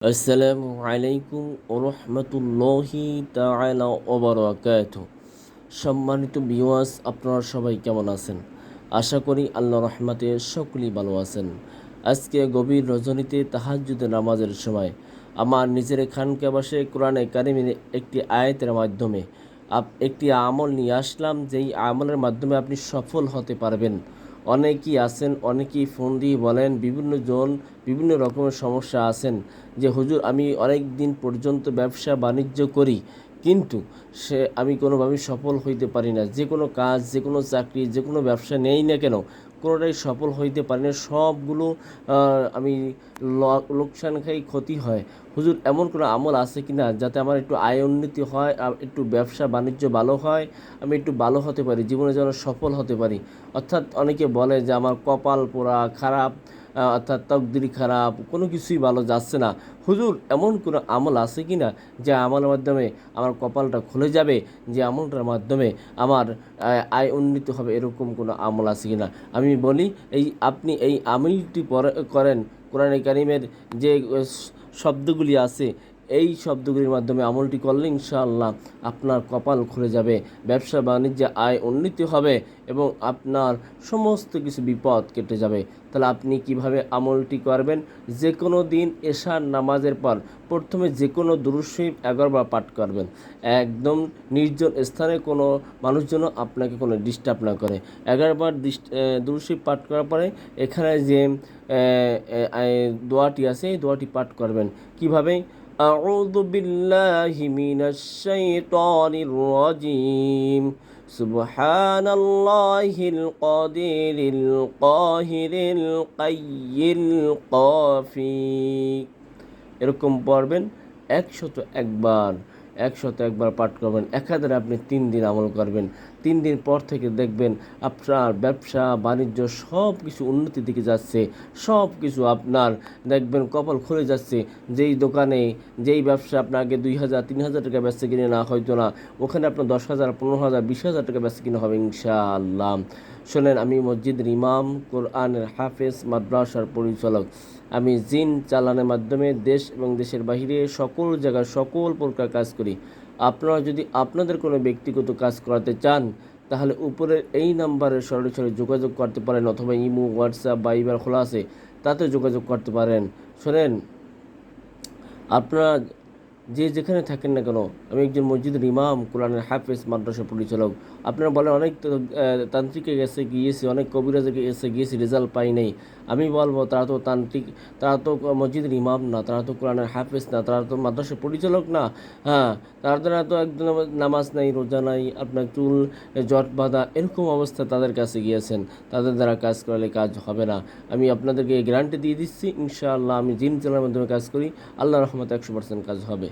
আসসালামু আলাইকুম ওরহমতুল্লাহি তাআলা ওয়া বারাকাতুহু। সম্মানিত ভিউয়ার্স, আপনারা সবাই কেমন আছেন? আশা করি আল্লাহর রহমতে সকলেই ভালো আছেন। আজকে গভীর রজনীতে তাহাজ্জুদের নামাজের সময় আমার নিজের খানকা বসে কোরআনে কারিমের একটি আয়াতের মাধ্যমে একটি আমল নিয়ে আসলাম, যেই আমলের মাধ্যমে আপনি সফল হতে পারবেন। অনেকেই আছেন, অনেকেই ফোন দিয়ে বলেন, বিভিন্ন জন বিভিন্ন রকমের সমস্যা আছেন যে হুজুর, আমি অনেক দিন পর্যন্ত ব্যবসা বাণিজ্য করি, কিন্তু আমি কোনোভাবেই সফল হইতে পারি না। যে কোনো কাজ, যে কোনো চাকরি, যে কোনো ব্যবসা নেই না কেন, কোনোটাই সফল হইতে পারি না। সবগুলো আমি লোকসান খাই, ক্ষতি হয়। হুজুর, এমন কোনো আমল আছে কি না যাতে আমার একটু আয় উন্নতি হয়, একটু ব্যবসা বাণিজ্য ভালো হয়, আমি একটু ভালো হতে পারি, জীবনে যেন সফল হতে পারি। অর্থাৎ অনেকে বলে যে আমার কপাল পোড়া, খারাপ, অর্থাৎ তকদির খারাপ, কোনো কিছুই ভালো যাচ্ছে না। হুজুর, এমন কোনো আমল আছে কি না যে আমলের মাধ্যমে আমার কপালটা খুলে যাবে, যে আমলটার মাধ্যমে আমার আয় উন্নীত হবে, এরকম কোনো আমল আছে কি না? আমি বলি, আপনি এই আমলটি করেন। কোরআনে কারিমের যে শব্দগুলি আছে, এই শব্দগুলির মাধ্যমে আমলটি করলে ইনশাআল্লাহ আপনার কপাল খুলে যাবে, ব্যবসা বাণিজ্যে আয় উন্নতি হবে এবং আপনার সমস্ত কিছু বিপদ কেটে যাবে। তাহলে আপনি কিভাবে আমলটি করবেন? যে কোনো দিন এশার নামাজের পর প্রথমে যে কোনো দুরূদ শরীফ 11 বার পাঠ করবেন। একদম নির্জন স্থানে, কোনো মানুষ যেন আপনাকে কোনো ডিস্টার্ব না করে। 11 বার দুরূদ শরীফ পাঠ করার পরে এখানে যে দোয়াটি আছে, এই দোয়াটি পাঠ করবেন। কিভাবে? আউযু বিল্লাহি মিনাশ শাইতানির রাজিম, সুবহানাল্লাহিল কাদিরিল কাহিরিল কাইয়িল কাফি। এরকম পড়বেন 101 বার। 101 বার পাঠ করবেন। একাধারে আপনি 3 দিন আমল করবেন। 3 দিন পর থেকে দেখবেন আপনার ব্যবসা বাণিজ্য সব কিছু উন্নতির দিকে যাচ্ছে। সব কিছু আপনার দেখবেন কপাল খুলে যাচ্ছে। যেই দোকানে, যেই ব্যবসা আপনাকে 2000 3000 টাকা বেচতে কিনে না হয়তো না, ওখানে আপনার 10,000 15,000 20,000 টাকা বেচতে কিনে হবে ইনশাআল্লাহ। শোনেন, আমি মসজিদের ইমাম, কোরআনের হাফেজ, মাদ্রাসার পরিচালক। আমি জিন চালানোর মাধ্যমে দেশ এবং দেশের বাহিরে সকল জায়গায় সকল প্রকার কাজ করি। আপনারা যদি আপনাদের কোনো ব্যক্তিগত কাজ করাতে চান, তাহলে উপরের এই নাম্বারে সরাসরি যোগাযোগ করতে পারেন, অথবা ইমো, হোয়াটসঅ্যাপ, ভাইবার খোলা আছে, তাতে যোগাযোগ করতে পারেন। শোনেন, আপনারা যে যেখানে থাকেন না কেন, আমি একজন মসজিদের ইমাম, কোরআনের হাফেজ, মাদ্রাসা পরিচালক। আপনারা বলেন অনেক তান্ত্রিকে গিয়েছি, অনেক কবিরাজে গিয়েছি, রেজাল্ট পাই নাই। আমি বলবো, তারা তো তান্ত্রিক, তারা তো মসজিদের ইমাম না, তারা তো কোরআনের হাফেজ না, তারা তো মাদ্রাসা পরিচালক না। হ্যাঁ, তার দ্বারা তো একদম নামাজ নাই, রোজা নাই, আপনার চুল জট বাঁধা, এরকম অবস্থা তাদের কাছে গিয়েছেন। তাদের দ্বারা কাজ করলে কাজ হবে না। আমি আপনাদেরকে গ্যারান্টি দিয়ে দিচ্ছি, ইনশাআল্লাহ আমি জিন চালানোর মাধ্যমে কাজ করি, আল্লাহ রহমতে 100% কাজ হবে।